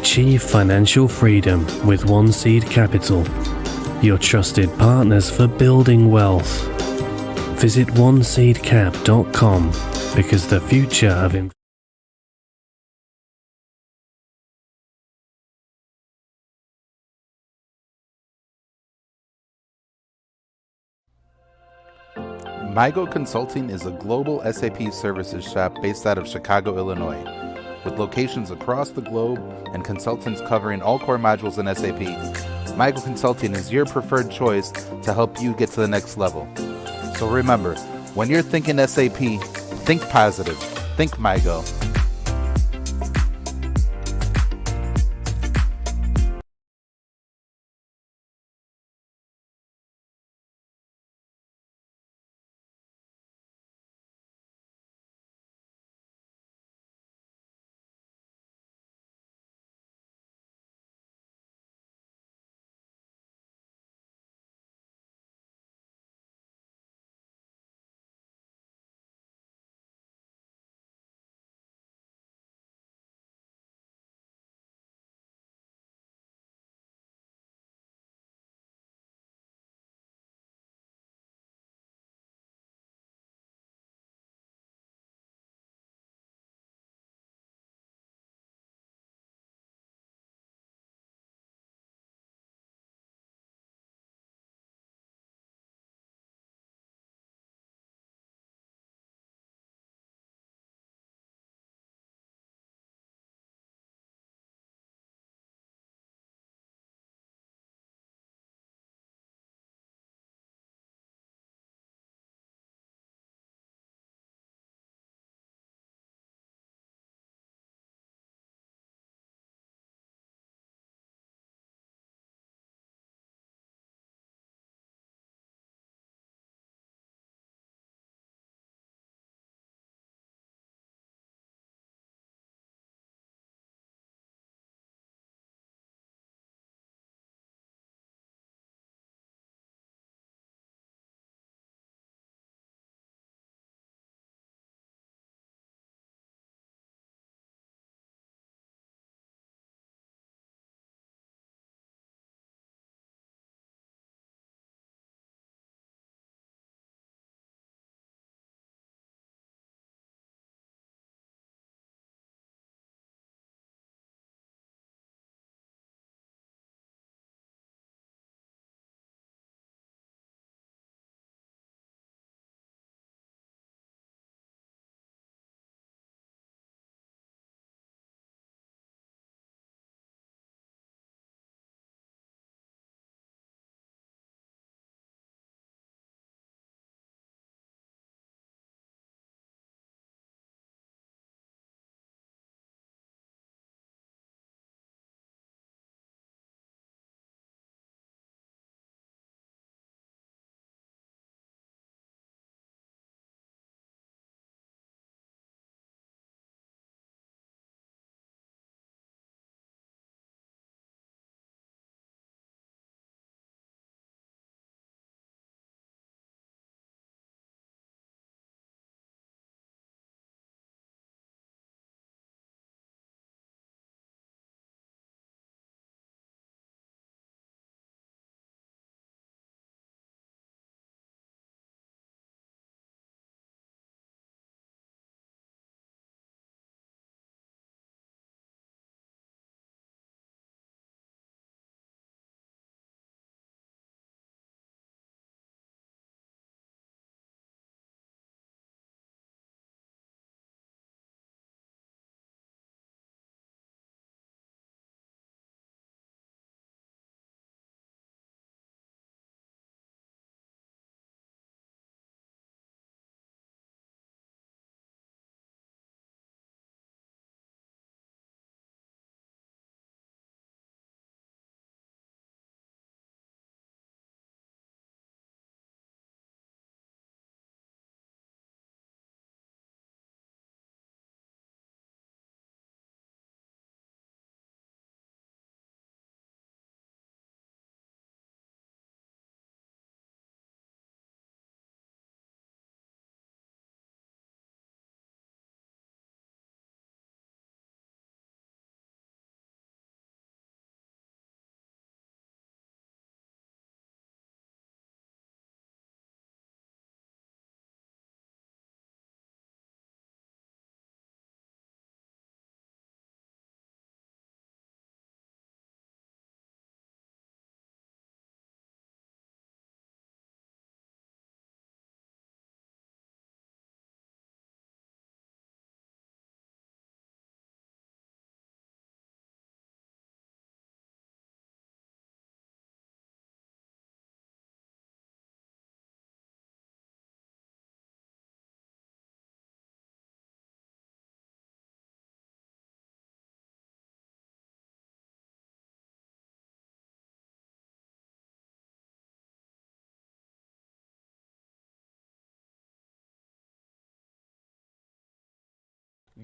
Achieve financial freedom with One Seed Capital, your trusted partners for building wealth. Visit oneseedcap.com because the future of MyGo Consulting is a global SAP services shop based out of Chicago, Illinois. With locations across the globe and consultants covering all core modules in SAP, MyGo Consulting is your preferred choice to help you get to the next level. So remember, when you're thinking SAP, think positive, think MyGo.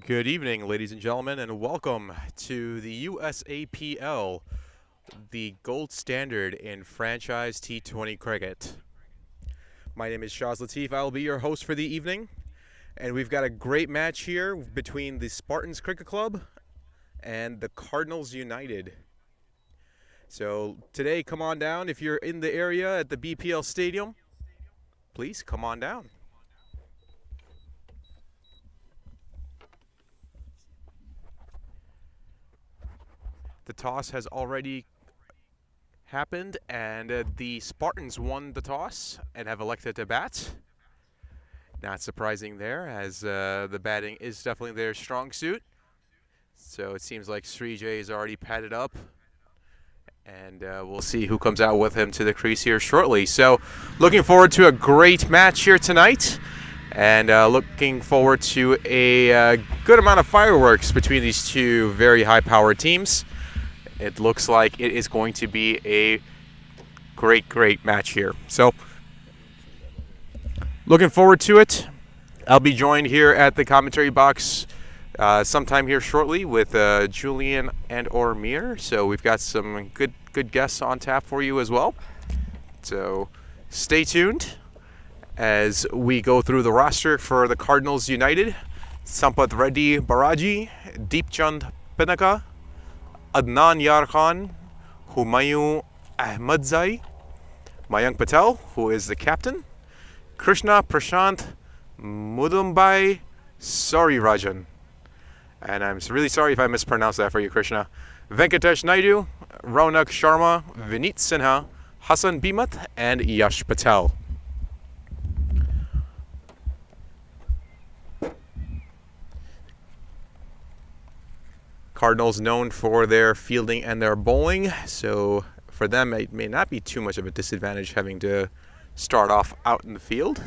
Good evening, ladies and gentlemen, and welcome to the USAPL, the gold standard in franchise T20 cricket. My name is Shaz Latif. I will be your host for the evening, and we've got a great match here between the Spartans Cricket Club and the Cardinals United. So today, come on down. If you're in the area at the BPL Stadium, please come on down. The toss has already happened, and the Spartans won the toss and have elected to bat. Not surprising there, as the batting is definitely their strong suit. So it seems like Srijay is already padded up, and we'll see who comes out with him to the crease here shortly. So looking forward to a great match here tonight, and looking forward to a good amount of fireworks between these two very high-powered teams. It looks like it is going to be a great match here. So looking forward to it. I'll be joined here at the commentary box sometime here shortly with Julian and or Mir. So we've got some good guests on tap for you as well. So stay tuned as we go through the roster for the Cardinals United. Sampath Reddy Baraji, Deepchand Pinaka, Adnan Yar Khan, Humayun Ahmadzai, Mayank Patel, who is the captain, Krishna Prashant Mudumbai Rajan. And I'm really sorry if I mispronounced that for you, Krishna. Venkatesh Naidu, Raunak Sharma, Vineet Sinha, Hassan Bimat, and Yash Patel. Cardinals known for their fielding and their bowling, so for them it may not be too much of a disadvantage having to start off out in the field.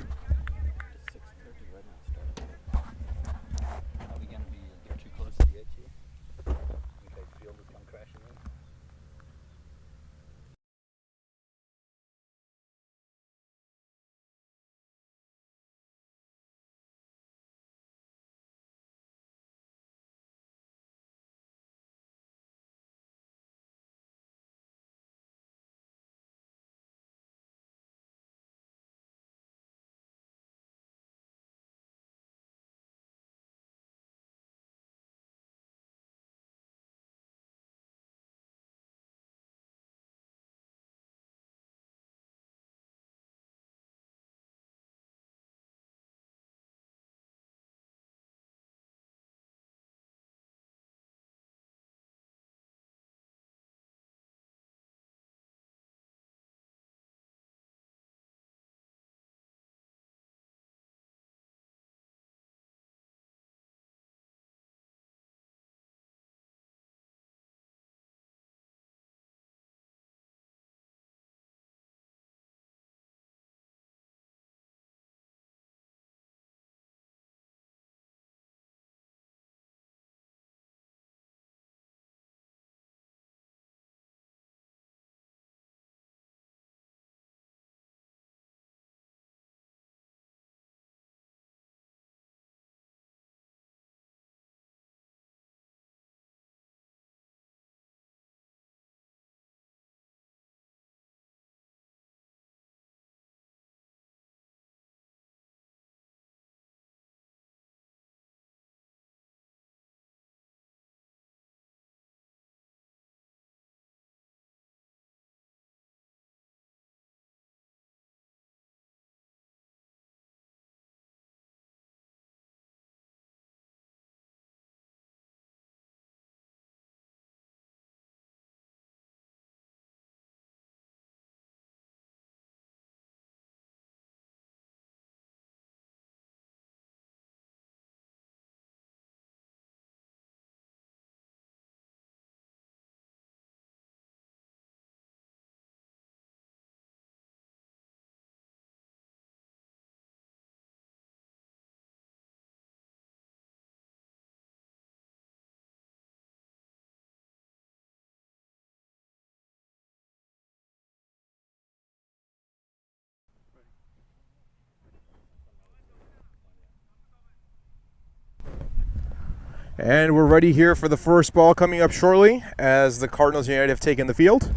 And we're ready here for the first ball coming up shortly as the Cardinals United have taken the field.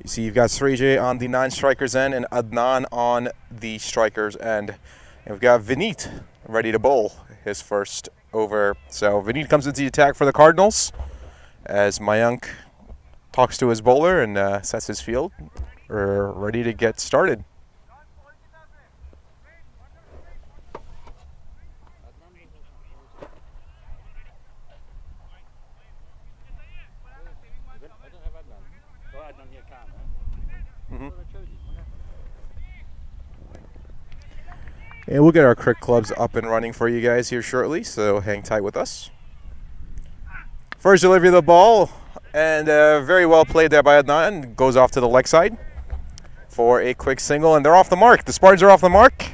You see you've got Srijay on the non-strikers end and Adnan on the strikers end. And we've got Vineet ready to bowl his first over. So Vineet comes into the attack for the Cardinals as Mayank talks to his bowler and sets his field. We're ready to get started. And we'll get our cricket clubs up and running for you guys here shortly, so hang tight with us. First delivery of the ball, and very well played there by Adnan. Goes off to the leg side for a quick single, and they're off the mark. The Spartans are off the mark,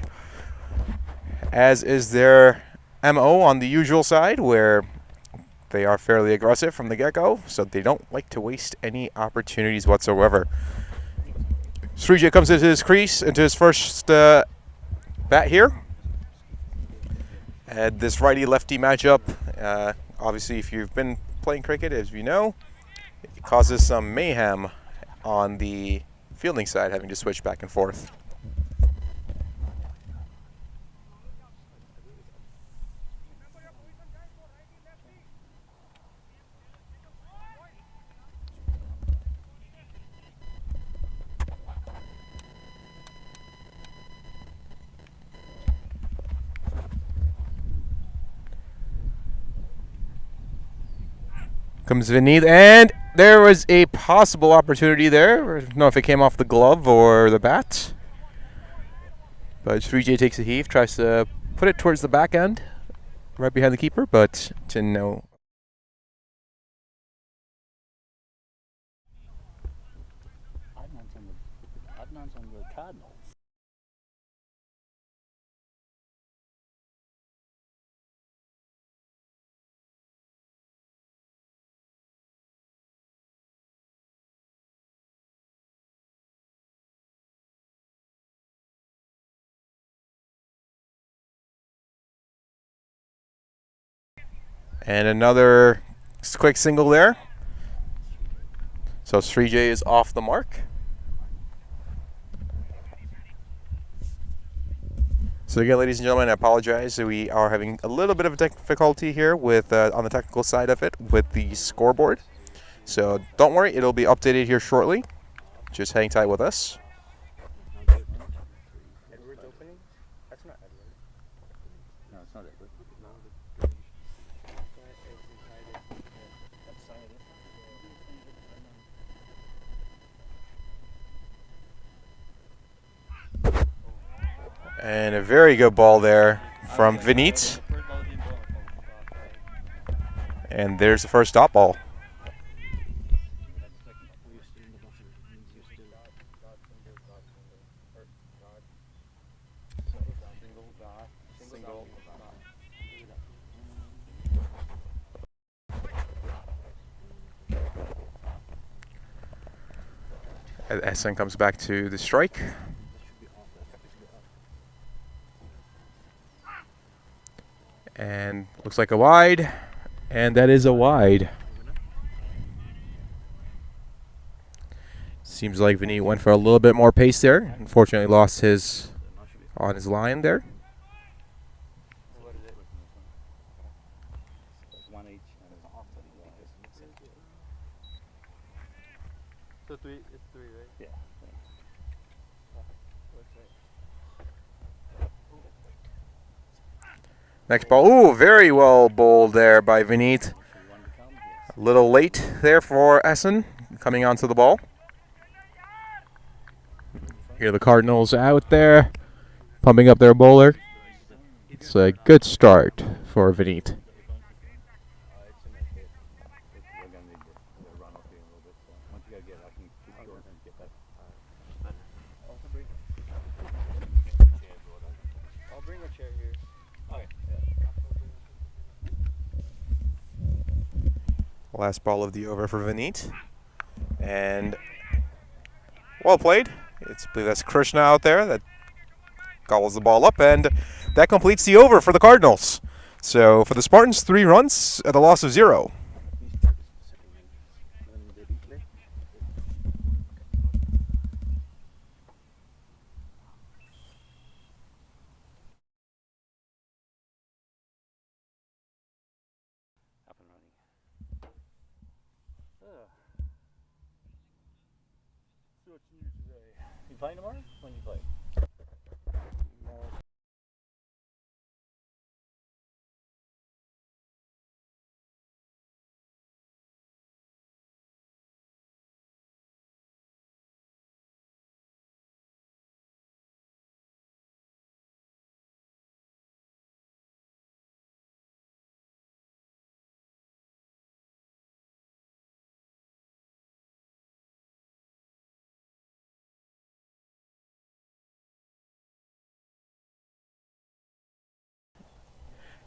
as is their MO on the usual side, where they are fairly aggressive from the get-go, so they don't like to waste any opportunities whatsoever. Srijay comes into his crease, into his first bat here. And this righty-lefty matchup, obviously if you've been playing cricket, as you know, it causes some mayhem on the fielding side, having to switch back and forth. Comes Vineet, and there was a possible opportunity there. I don't know if it came off the glove or the bat. But Srijay takes a heave, tries to put it towards the back end, right behind the keeper, but to no. Adnan's on the Cardinals. And another quick single there. So Srijay is off the mark. So again, ladies and gentlemen, I apologize. We are having a little bit of a difficulty here with on the technical side of it with the scoreboard. So don't worry, it'll be updated here shortly. Just hang tight with us. Edward's opening? That's not Edward. No, it's not Edward. And a very good ball there from Vineet. And there's the first dot ball. SN comes back to the strike. And looks like a wide, and that is a wide. Seems like Vineet went for a little bit more pace there. Unfortunately lost his on his line there. So three, it's three, right? Yeah. Next ball. Ooh, very well bowled there by Vineet. A little late there for Essen coming onto the ball. Here the Cardinals out there, pumping up their bowler. It's a good start for Vineet. I'll bring a chair here. Last ball of the over for Vineet. And well played. I believe that's Krishna out there that gobbles the ball up, and that completes the over for the Cardinals. So for the Spartans, 3 runs at a loss of 0. Up and running. So what's new today? You playing tomorrow? When you play?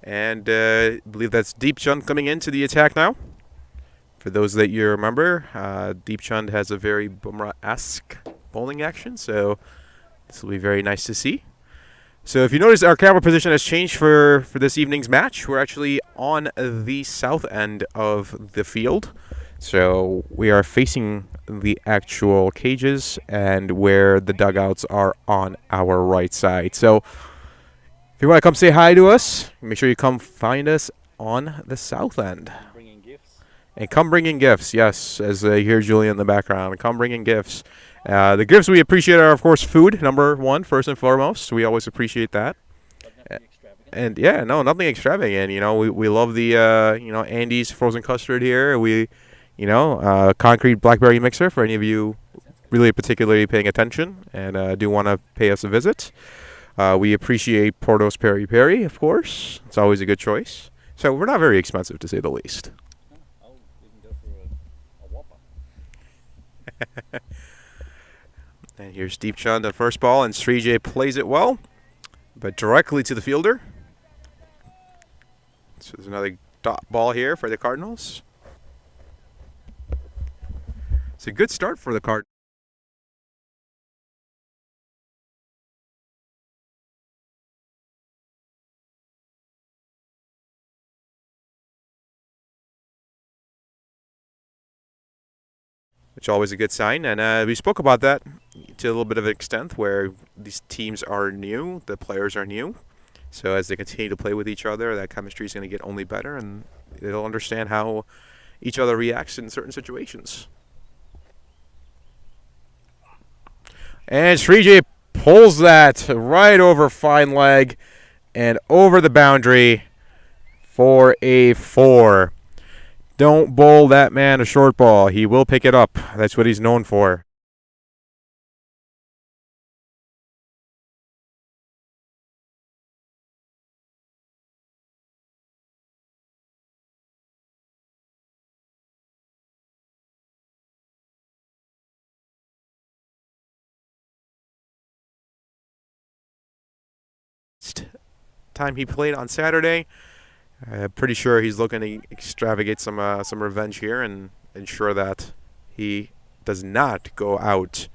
And I believe that's Deep Chund coming into the attack now. For those that you remember, Deep Chund has a very Bumrah-esque bowling action, so this will be very nice to see. So if you notice, our camera position has changed for this evening's match. We're actually on the south end of the field. So we are facing the actual cages and where the dugouts are on our right side. So if you want to come say hi to us, make sure you come find us on the south end. Bringing gifts. And come bringing gifts, yes, as I hear Julia in the background. Come bringing gifts. The gifts we appreciate are, of course, food, number one, first and foremost. We always appreciate that. But nothing extravagant. And yeah, no, nothing extravagant. You know, we love the Andy's frozen custard here. Concrete blackberry mixer for any of you really particularly paying attention and do want to pay us a visit. We appreciate Porto's Peri Peri, of course. It's always a good choice. So we're not very expensive, to say the least. Oh, we can go for a Whopper. And here's Deep Chund on first ball, and Srijay plays it well, but directly to the fielder. So there's another dot ball here for the Cardinals. It's a good start for the Cardinals. Which is always a good sign, and we spoke about that to a little bit of an extent where these teams are new, the players are new, so as they continue to play with each other, that chemistry is going to get only better, and they'll understand how each other reacts in certain situations. And Srijay pulls that right over fine leg and over the boundary for a 4. Don't bowl that man a short ball. He will pick it up. That's what he's known for. Time he played on Saturday. Pretty sure he's looking to extravagate some revenge here and ensure that he does not go out,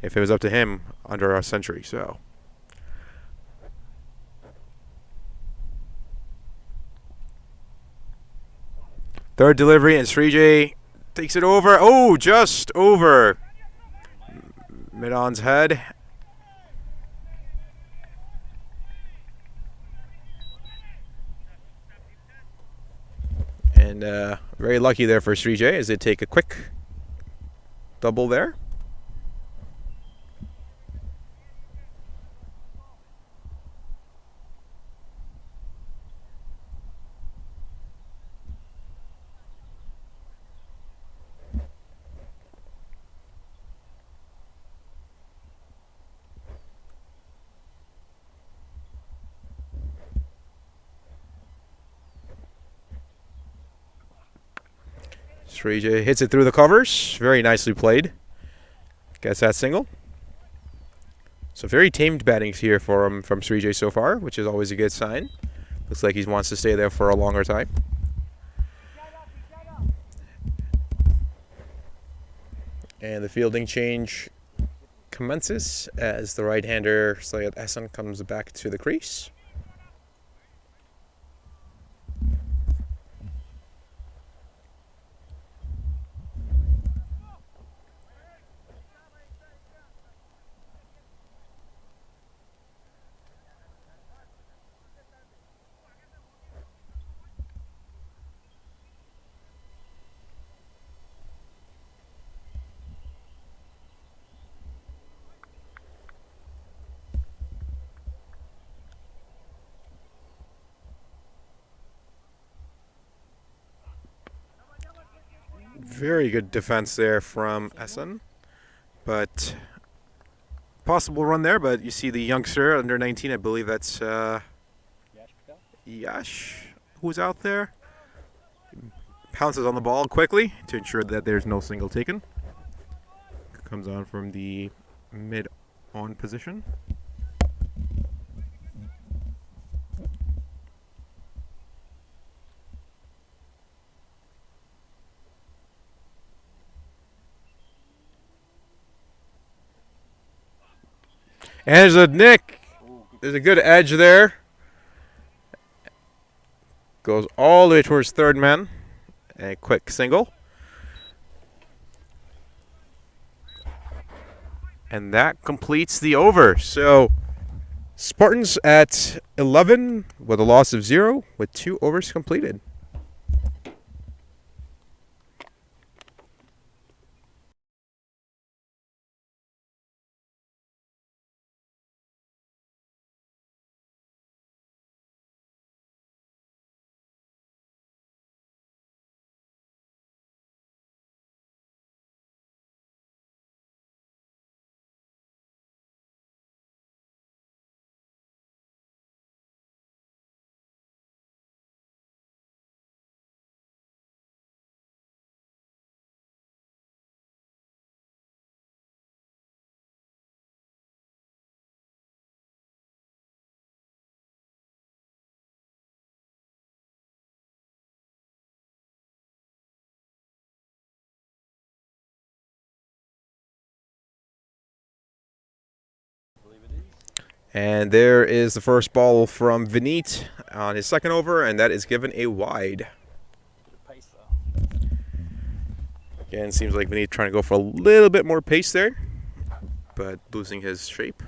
if it was up to him, under a century. So third delivery, and Srijay takes it over. Oh, just over Midon's head. And very lucky there for Srijay as they take a quick double there. Srijay hits it through the covers. Very nicely played. Gets that single. So very tamed batting here from Srijay so far, which is always a good sign. Looks like he wants to stay there for a longer time. And the fielding change commences as the right-hander Sayed Hassan comes back to the crease. Very good defense there from Essen, but possible run there. But you see the youngster under 19, I believe that's Yash, who's out there. Pounces on the ball quickly to ensure that there's no single taken. Comes on from the mid-on position. And there's a nick. There's a good edge there. Goes all the way towards third man. A quick single. And that completes the over. So Spartans at 11 with a loss of 0 with 2 overs completed. And there is the first ball from Vinit on his second over, and that is given a wide. Again, seems like Vinit trying to go for a little bit more pace there, but losing his shape.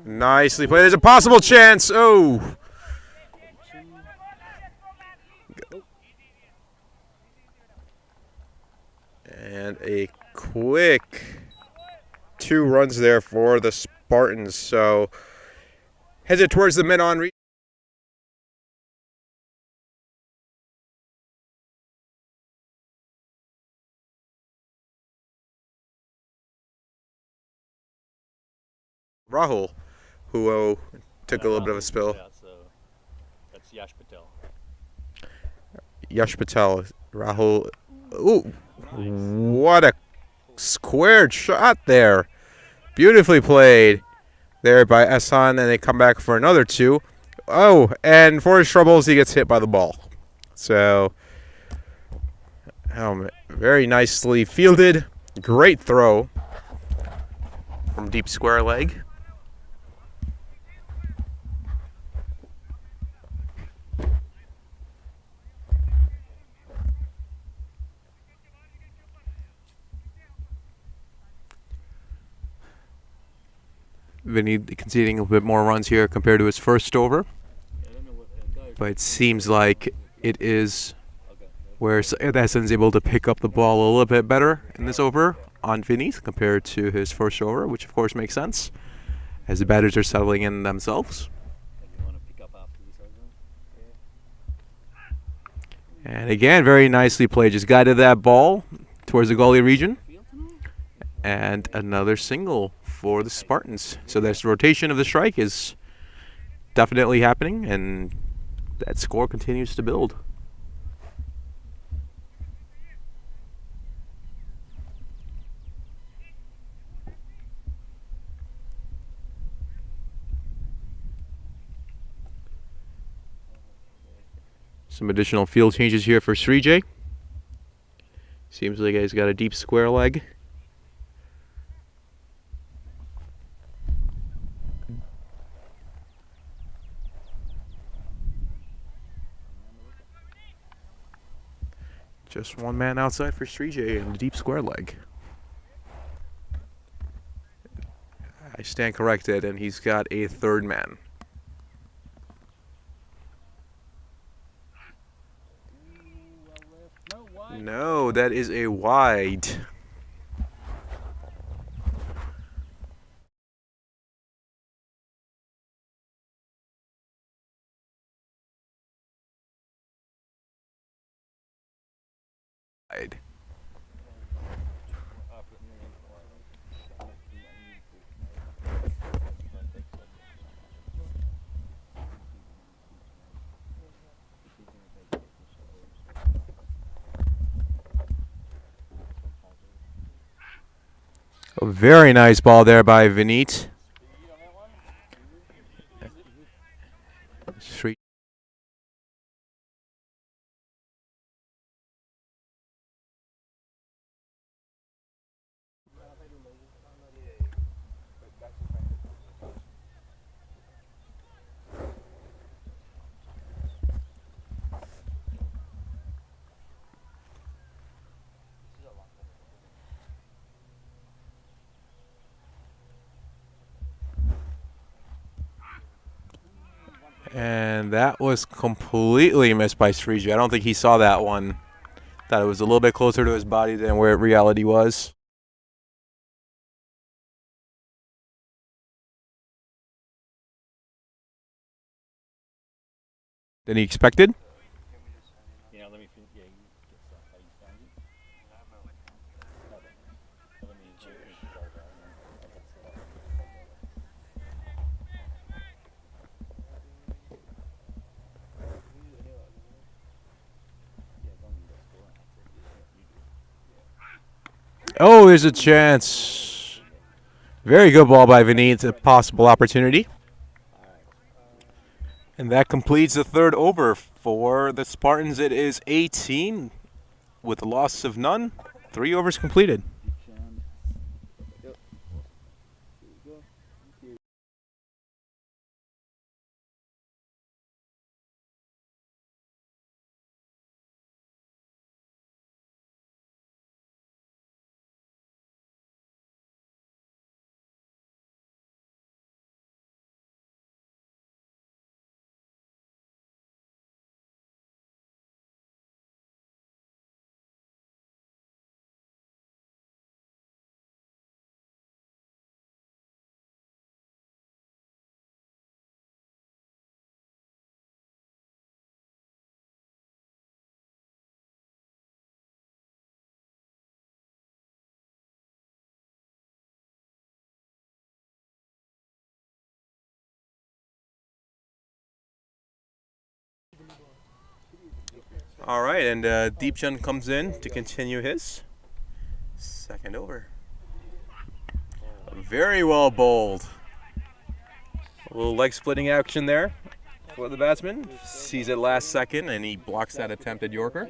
Nicely played. There's a possible chance. Oh. And a quick 2 runs there for the Spartans. So heads it towards the mid-on. Rahul, who took a little bit of a spill. Yeah, so that's Yash Patel. Yash Patel, Rahul. Ooh, what a squared shot there. Beautifully played there by Ehsan, and they come back for another 2. Oh, and for his troubles, he gets hit by the ball. So, very nicely fielded. Great throw from deep square leg. Vinny conceding a bit more runs here compared to his first over. But it seems like it is where Essen's able to pick up the ball a little bit better in this over on Vinny compared to his first over, which of course makes sense as the batters are settling in themselves. And again, very nicely played. Just guided that ball towards the goalie region. And another single for the Spartans. So this rotation of the strike is definitely happening, and that score continues to build. Some additional field changes here for Srijay. Seems like he's got a deep square leg. Just one man outside for Srijay and the deep square leg. I stand corrected, and he's got a third man. No, that is a wide. A very nice ball there by Vineet. Three. And that was completely missed by Sriju. I don't think he saw that one. Thought it was a little bit closer to his body than where reality was. Than he expected. Yeah, let me finish. Yeah, you get stuff. How you stand it? Let me finish the ball down and I'll get stuff. Yeah, don't need that score. You do. Oh, there's a chance. Very good ball by Vineet. A possible opportunity. And that completes the third over for the Spartans. It is 18 with a loss of none. 3 overs completed. All right, and Deepchand comes in to continue his second over. Very well bowled. A little leg splitting action there for the batsman. Sees it last second and he blocks that attempted Yorker.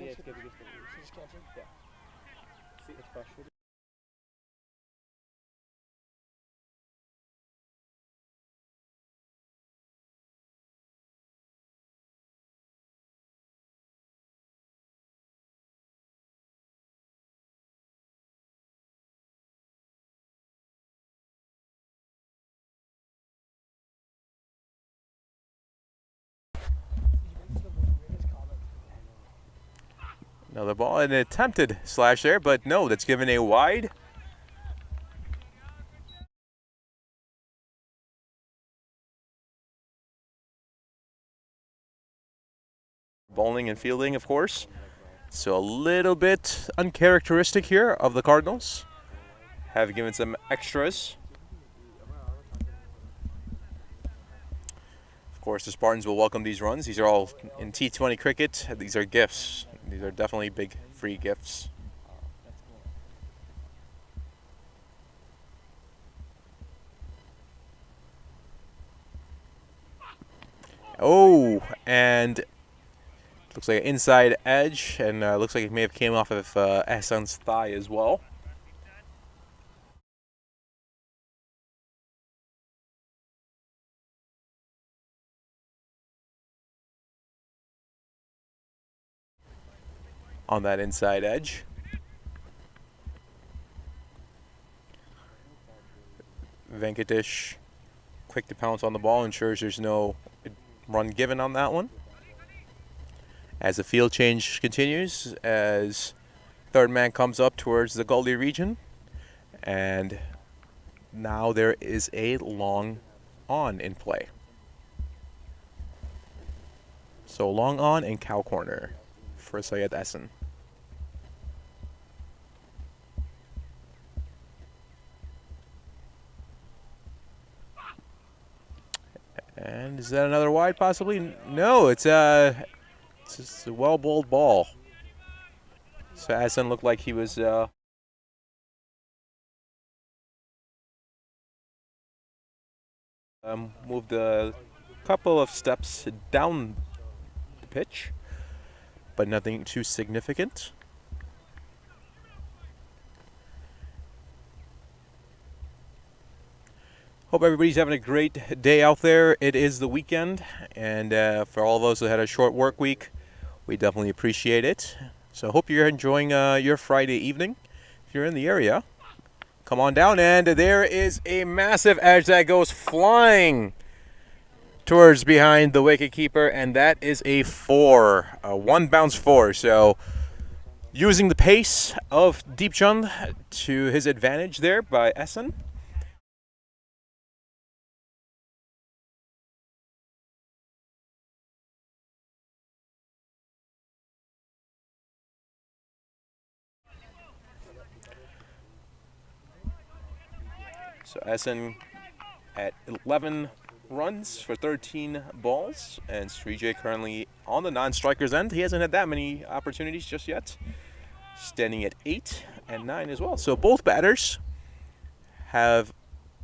Another ball, an attempted slash there, but no, that's given a wide. Bowling and fielding, of course. So a little bit uncharacteristic here of the Cardinals. Have given some extras. Of course, the Spartans will welcome these runs. These are all in T20 cricket. These are gifts. These are definitely big free gifts. Oh, and looks like an inside edge, and looks like it may have came off of Ahsan's thigh as well. On that inside edge. Venkatesh, quick to pounce on the ball, ensures there's no run given on that one. As the field change continues, as third man comes up towards the gully region, and now there is a long on in play. So long on and cow corner for Syed Ahsan. And is that another wide possibly? No, it's just a well-bowled ball. So Asen looked like he was moved a couple of steps down the pitch, but nothing too significant. Hope everybody's having a great day out there. It is the weekend, and for all of those who had a short work week, we definitely appreciate it. So hope you're enjoying your Friday evening. If you're in the area, come on down, and there is a massive edge that goes flying towards behind the wicketkeeper, and that is a 4, a 1-bounce 4. So using the pace of Deepchand to his advantage there by Asen. So Asen at 11 runs for 13 balls, and Srijay currently on the non-striker's end. He hasn't had that many opportunities just yet. Standing at 8 and 9 as well. So both batters have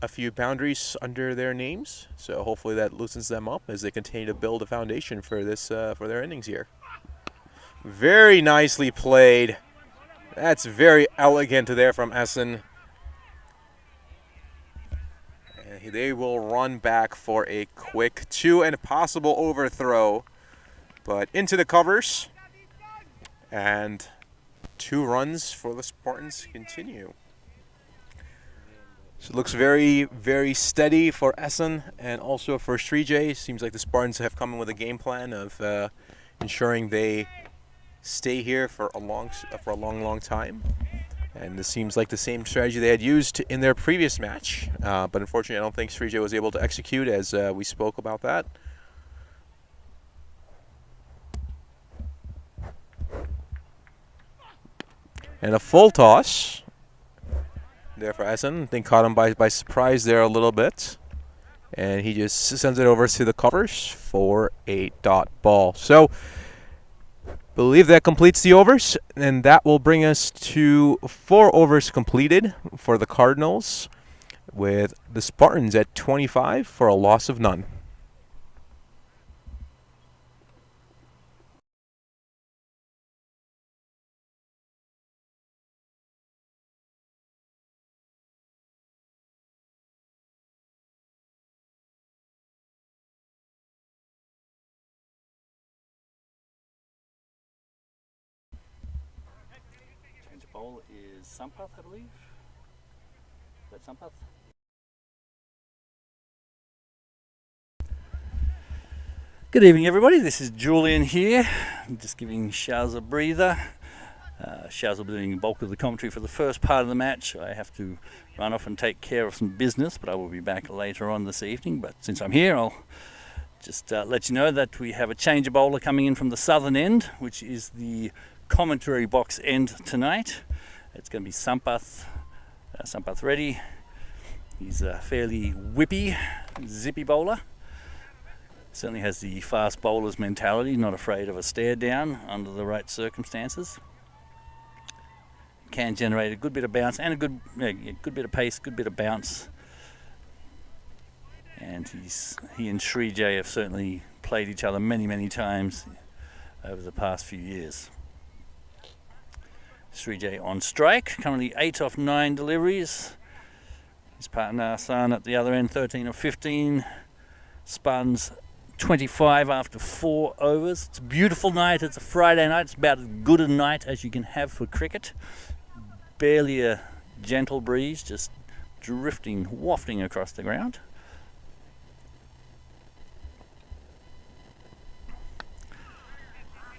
a few boundaries under their names. So hopefully that loosens them up as they continue to build a foundation for this for their innings here. Very nicely played. That's very elegant there from Asen. They will run back for a quick 2 and possible overthrow, but into the covers, and 2 runs for the Spartans continue. So it looks very, very steady for Asen and also for Srijay. Seems like the Spartans have come in with a game plan of ensuring they stay here for a long time. And this seems like the same strategy they had used in their previous match. But unfortunately, I don't think Srijay was able to execute, as we spoke about that. And a full toss there for Asen. I think caught him by surprise there a little bit. And he just sends it over to the covers for a dot ball. So believe that completes the overs, and that will bring us to 4 overs completed for the Cardinals, with the Spartans at 25 for a loss of none. Bowl is Sampath, I believe. Is that Sampath? Good evening, everybody. This is Julian here. I'm just giving Shaz a breather. Shaz will be doing the bulk of the commentary for the first part of the match. I have to run off and take care of some business, but I will be back later on this evening. But since I'm here, I'll just let you know that we have a change of bowler coming in from the southern end, which is the commentary box end tonight. It's going to be Sampath Reddy. He's a fairly whippy, zippy bowler. Certainly has the fast bowler's mentality, not afraid of a stare down under the right circumstances. Can generate a good bit of bounce and a good bit of pace, good bit of bounce. And he and Srijay have certainly played each other many times over the past few years. Srijay on strike, currently 8 off 9 deliveries. His partner Hassan at the other end, 13 of 15. Spartans 25 after 4 overs. It's a beautiful night. It's a Friday night. It's about as good a night as you can have for cricket. Barely a gentle breeze, just drifting, wafting across the ground.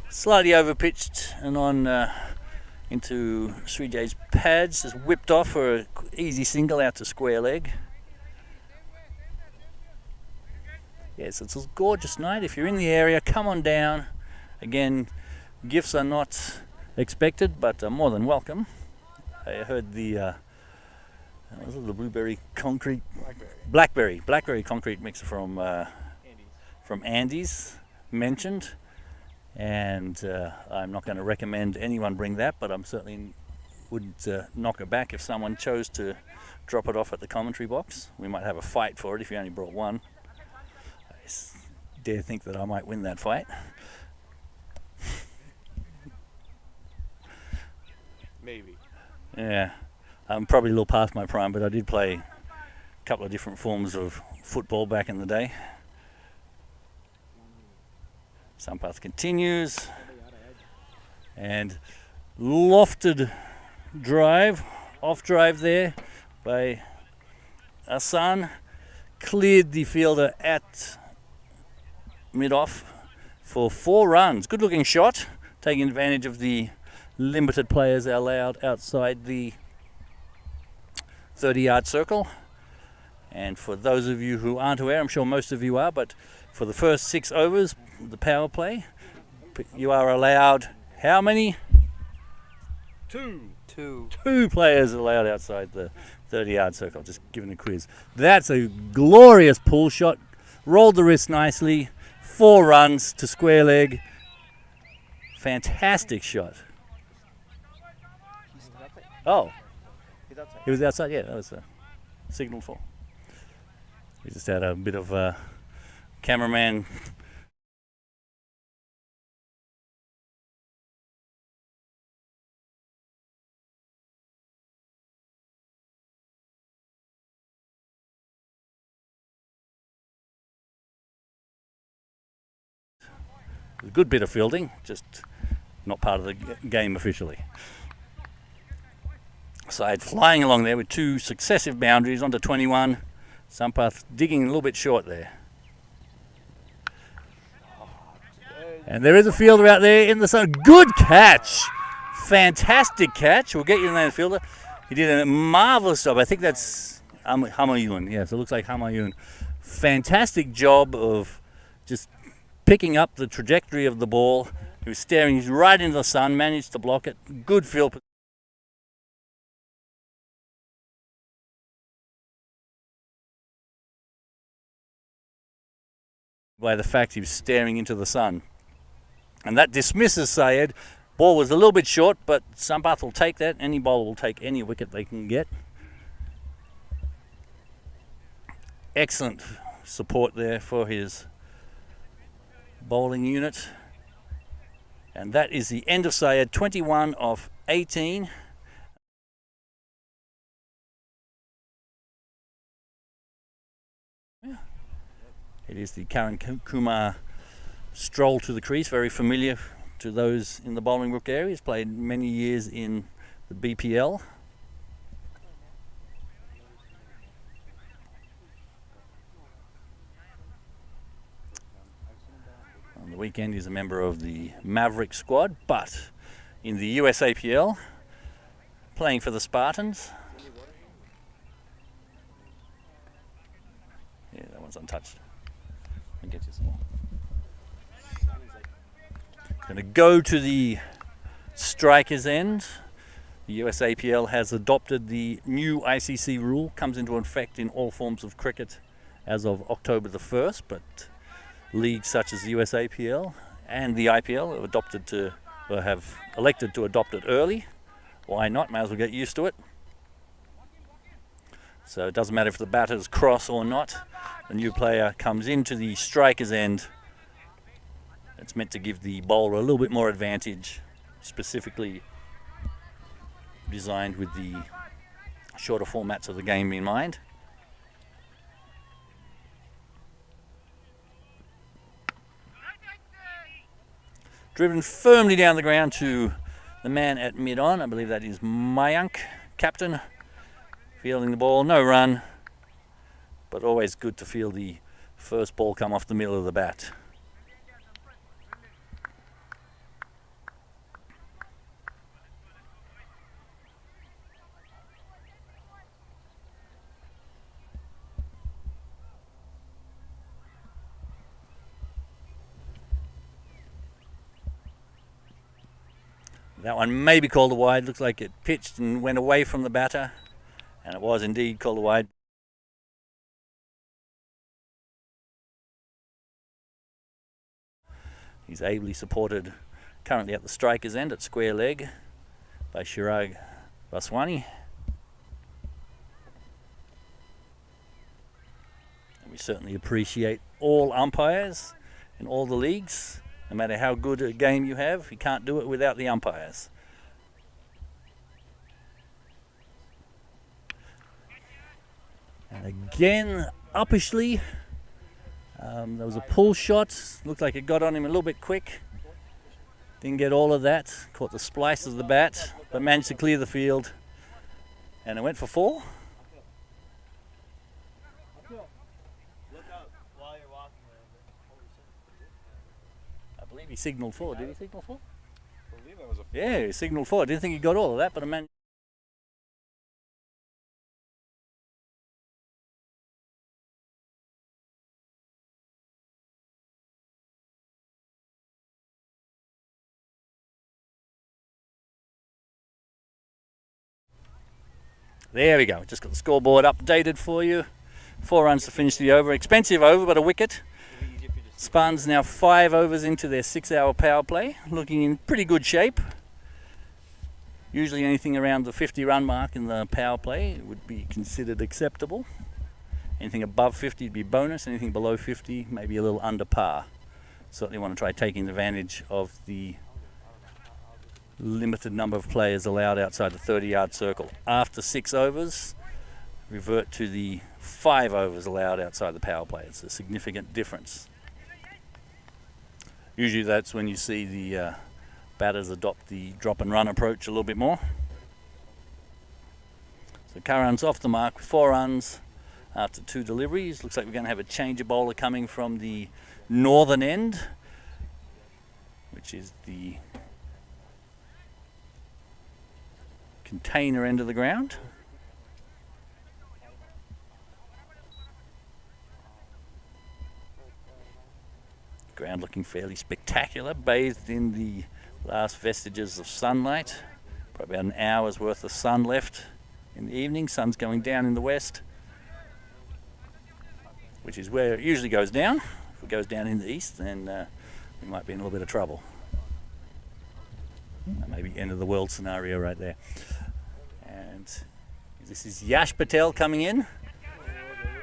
Slightly overpitched and on into Srijay's pads, just whipped off for an easy single out to square leg. Yes, it's a gorgeous night. If you're in the area, come on down. Again, gifts are not expected, but more than welcome. I heard the was it the blueberry concrete? Blackberry concrete mixer from from Andy's mentioned, and I'm not going to recommend anyone bring that, but I'm certainly would knock it back if someone chose to drop it off at the commentary box. We might have a fight for it if you only brought one. I dare think that I might win that fight. Maybe. Yeah, I'm probably a little past my prime, but I did play a couple of different forms of football back in the day. Sunpath continues, and lofted drive, off drive there by Hassan, cleared the fielder at mid-off for 4 runs. Good looking shot, taking advantage of the limited players allowed outside the 30-yard circle. And for those of you who aren't aware, I'm sure most of you are, but for the first 6 overs, the power play, you are allowed how many? 2. 2 players allowed outside the 30-yard circle. Just giving a quiz. That's a glorious pull shot. Rolled the wrist nicely. 4 runs to square leg. Fantastic shot. Oh, He's outside. he was outside. Yeah, that was a signal for. We just had a bit of cameraman. A good bit of fielding, just not part of the game officially. Side flying along there with 2 successive boundaries onto 21. Sunpath digging a little bit short there. And there is a fielder out there in the sun. Good catch! Fantastic catch. We'll get you in there, fielder. He did a marvelous job. I think that's Hamayun. Yes, it looks like Hamayun. Fantastic job of just picking up the trajectory of the ball. He was staring right into the sun, managed to block it. Good field. By the fact he was staring into the sun. And that dismisses Syed. Ball was a little bit short, but Sunpath will take that. Any bowler will take any wicket they can get. Excellent support there for his bowling unit. And that is the end of Syed, 21 of 18. It is the Karan Kumar stroll to the crease, very familiar to those in the Bolingbrook area. He's played many years in the BPL. On the weekend he's a member of the Maverick squad, but in the USAPL, playing for the Spartans. Yeah, that one's untouched. I'll get you some more. Going to go to the striker's end. The USAPL has adopted the new ICC rule, comes into effect in all forms of cricket as of October the 1st, but leagues such as the USAPL and the IPL have elected to adopt it early. Why not? May as well get used to it. So it doesn't matter if the batters cross or not. The new player comes into the striker's end. It's meant to give the bowler a little bit more advantage, specifically designed with the shorter formats of the game in mind. Driven firmly down the ground to the man at mid-on. I believe that is Mayank, captain. Fielding the ball, no run, but always good to feel the first ball come off the middle of the bat. That one may be called a wide. Looks like it pitched and went away from the batter, and it was indeed called a wide. He's ably supported currently at the striker's end at square leg by Chirag Vaswani. And we certainly appreciate all umpires in all the leagues. No matter how good a game you have, you can't do it without the umpires. And again, uppishly, there was a pull shot. Looked like it got on him a little bit quick. Didn't get all of that. Caught the splice of the bat, but managed to clear the field. And it went for 4. I believe he signalled 4. Did he signal 4? I believe that was a Yeah, he signalled 4. I didn't think he got all of that, but a man. There we go. Just got the scoreboard updated for you. 4 runs to finish the over. Expensive over, but a wicket. Spartans now 5 overs into their 6-hour power play, looking in pretty good shape. Usually anything around the 50-run mark in the power play would be considered acceptable. Anything above 50 would be bonus. Anything below 50, maybe a little under par. Certainly want to try taking advantage of the limited number of players allowed outside the 30-yard circle. After 6 overs, revert to the 5 overs allowed outside the power play. It's a significant difference. Usually that's when you see the batters adopt the drop and run approach a little bit more. So Curran's off the mark with 4 runs after 2 deliveries. Looks like we're going to have a changer bowler coming from the northern end, which is the container end of the ground. Ground looking fairly spectacular, bathed in the last vestiges of sunlight. Probably about an hour's worth of sun left in the evening. Sun's going down in the west, which is where it usually goes down. If it goes down in the east, then we might be in a little bit of trouble. Maybe end of the world scenario right there. And this is Yash Patel coming in.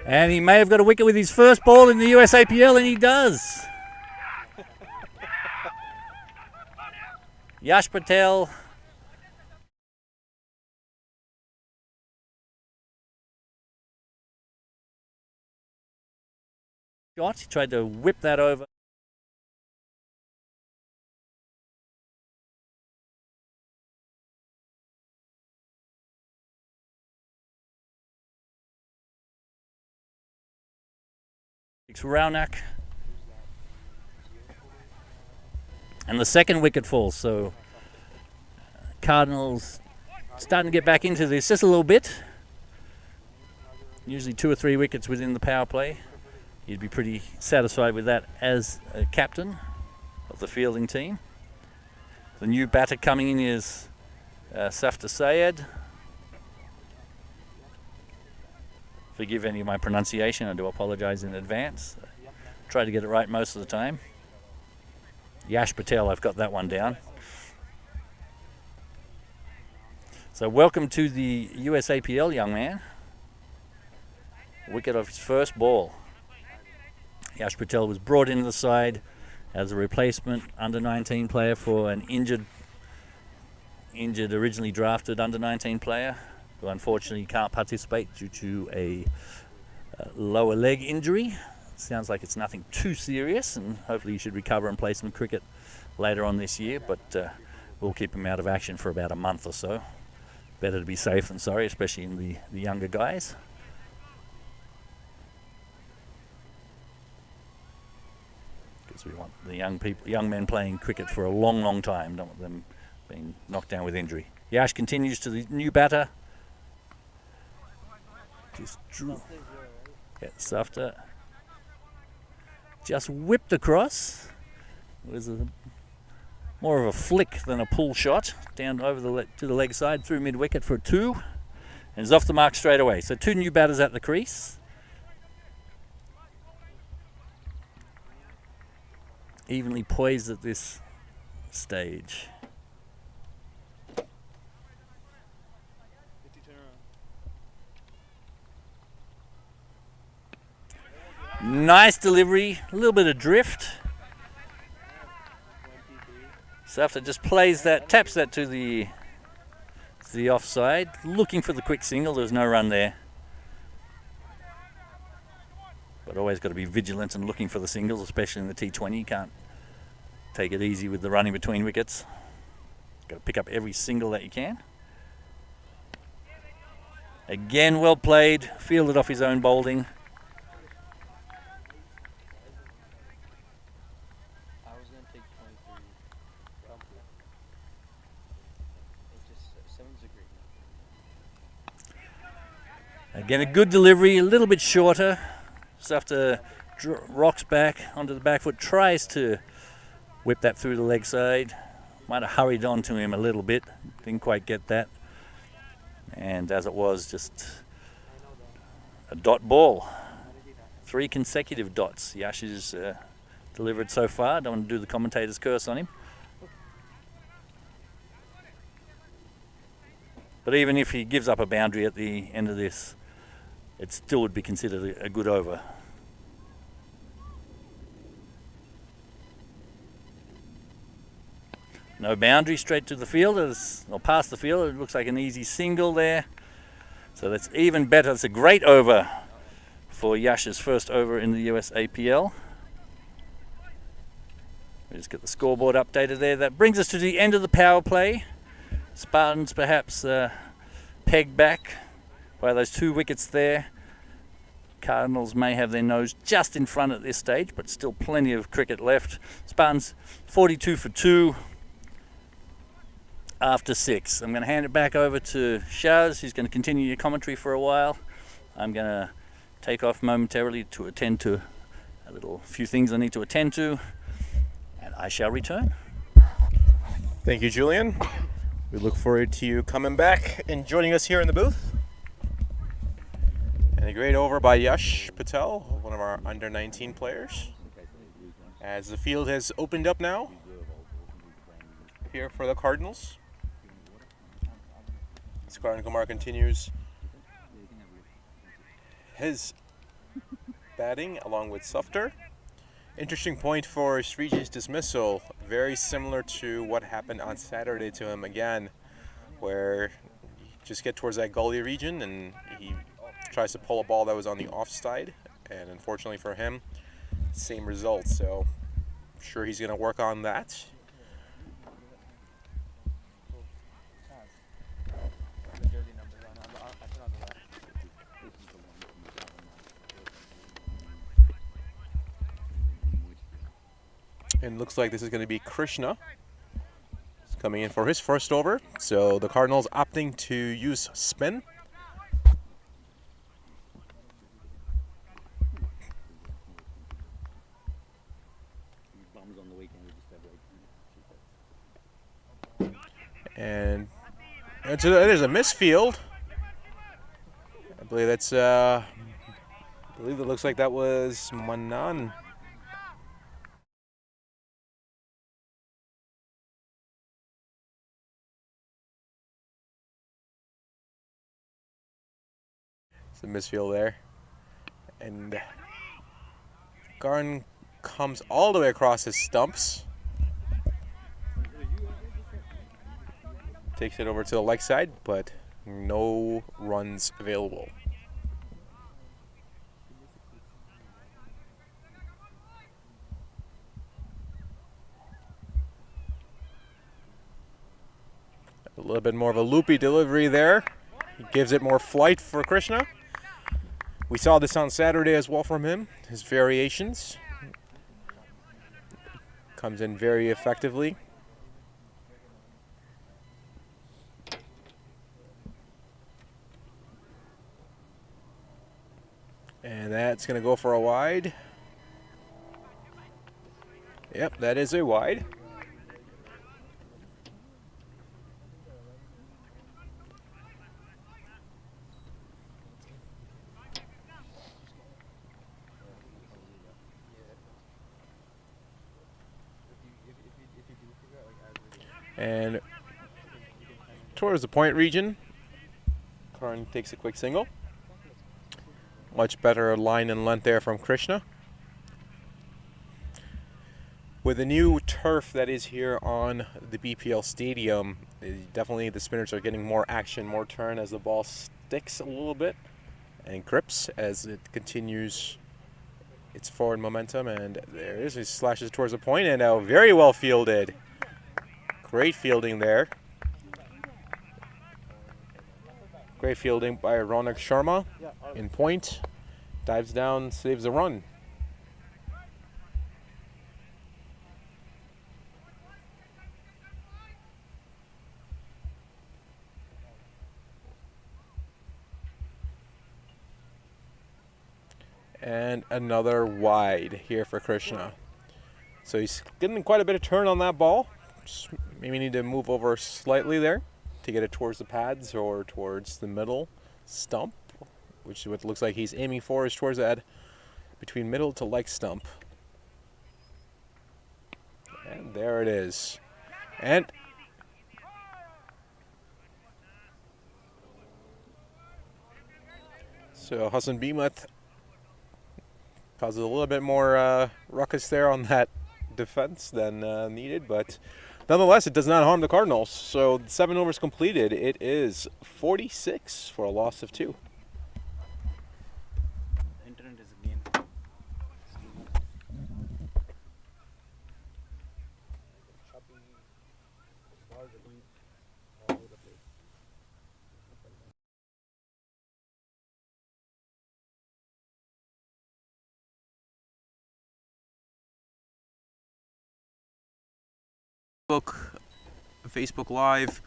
And he may have got a wicket with his first ball in the USAPL, and he does. Yash Patel. He tried to whip that over. Raunak. And the second wicket falls, so Cardinals starting to get back into this just a little bit. Usually 2 or 3 wickets within the power play. You'd be pretty satisfied with that as a captain of the fielding team. The new batter coming in is Safta Sayed. Forgive any of my pronunciation, I do apologize in advance. Try to get it right most of the time. Yash Patel, I've got that one down. So welcome to the USAPL, young man. Wicket of his first ball. Yash Patel was brought into the side as a replacement under-19 player for an injured originally drafted under-19 player who unfortunately can't participate due to a lower leg injury. Sounds like it's nothing too serious, and hopefully he should recover and play some cricket later on this year, but we'll keep him out of action for about a month or so. Better to be safe than sorry, especially in the younger guys. Because we want the young men playing cricket for a long, long time. Don't want them being knocked down with injury. Yash continues to the new batter. Just drew. Yeah, Safta. Just whipped across. It was more of a flick than a pull shot. Down over to the leg side, through mid-wicket for a 2. And is off the mark straight away. So 2 new batters at the crease. evenly poised at this stage. Nice delivery, a little bit of drift. So after just plays that, taps that to the offside, looking for the quick single. There's no run there. But always got to be vigilant and looking for the singles, especially in the T20. You can't take it easy with the running between wickets. Got to pick up every single that you can. Again, well played, fielded off his own bowling. I was going to take 23. It's just 7's a great. Again, a good delivery, a little bit shorter. Just after rocks back onto the back foot, tries to whip that through the leg side. Might have hurried onto him a little bit, didn't quite get that. And as it was, just a dot ball. 3 consecutive dots Yash has delivered so far. Don't want to do the commentator's curse on him. But even if he gives up a boundary at the end of this, it still would be considered a good over. No boundary, straight to the field, or past the field. It looks like an easy single there. So that's even better. It's a great over for Yash's first over in the USAPL. We just get the scoreboard updated there. That brings us to the end of the power play. Spartans perhaps pegged back by those 2 wickets there. Cardinals may have their nose just in front at this stage, but still plenty of cricket left. Spartans 42 for 2 after 6. I'm going to hand it back over to Shaz, who's going to continue your commentary for a while. I'm going to take off momentarily to attend to a few things I need to attend to, and I shall return. Thank you, Julian. We look forward to you coming back and joining us here in the booth. And a great over by Yash Patel, one of our under-19 players. As the field has opened up now here for the Cardinals. Karan Kumar continues his batting along with Sufter. Interesting point for Sriji's dismissal. Very similar to what happened on Saturday to him again, where you just get towards that gully region and he tries to pull a ball that was on the offside, and unfortunately for him, same result. So I'm sure he's going to work on that. And looks like this is going to be Krishna. He's coming in for his first over. So the Cardinals opting to use spin. And there's a misfield. I believe that's I believe it looks like that was Manan. It's a misfield there. And Garn comes all the way across his stumps. Takes it over to the leg side, but no runs available. A little bit more of a loopy delivery there. He gives it more flight for Krishna. We saw this on Saturday as well from him. His variations. Comes in very effectively. And that's going to go for a wide. Yep, that is a wide. And towards the point region, Karn takes a quick single. Much better line and length there from Krishna. With the new turf that is here on the BPL Stadium, definitely the spinners are getting more action, more turn as the ball sticks a little bit and grips as it continues its forward momentum. And there it is, he slashes towards the point, and now very well fielded. Great fielding there. Great fielding by Ronak Sharma in point. Dives down, saves a run. And another wide here for Krishna. So he's getting quite a bit of turn on that ball. Just maybe need to move over slightly there to get it towards the pads or towards the middle stump, which is what it looks like he's aiming for, is towards that between middle to leg stump. And there it is. And so Hassan Bimath causes a little bit more ruckus there on that defense than needed, but nonetheless, it does not harm the Cardinals. So 7 overs completed. It is 46 for a loss of 2. Internet is again. Shopping, balls are going all over the place. Facebook Live,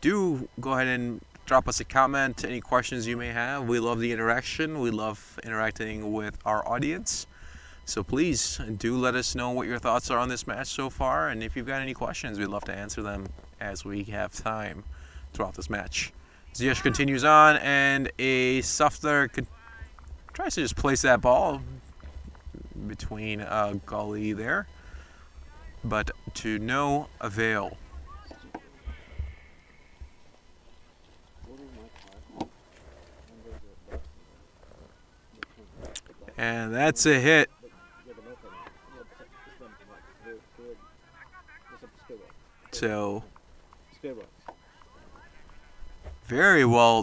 do go ahead and drop us a comment, any questions you may have. We love the interaction. We love interacting with our audience. So please do let us know what your thoughts are on this match so far, and if you've got any questions, we'd love to answer them as we have time throughout this match. Ziyech continues on, and a Sufler tries to just place that ball between Gully there, but to no avail. And that's a hit. So very well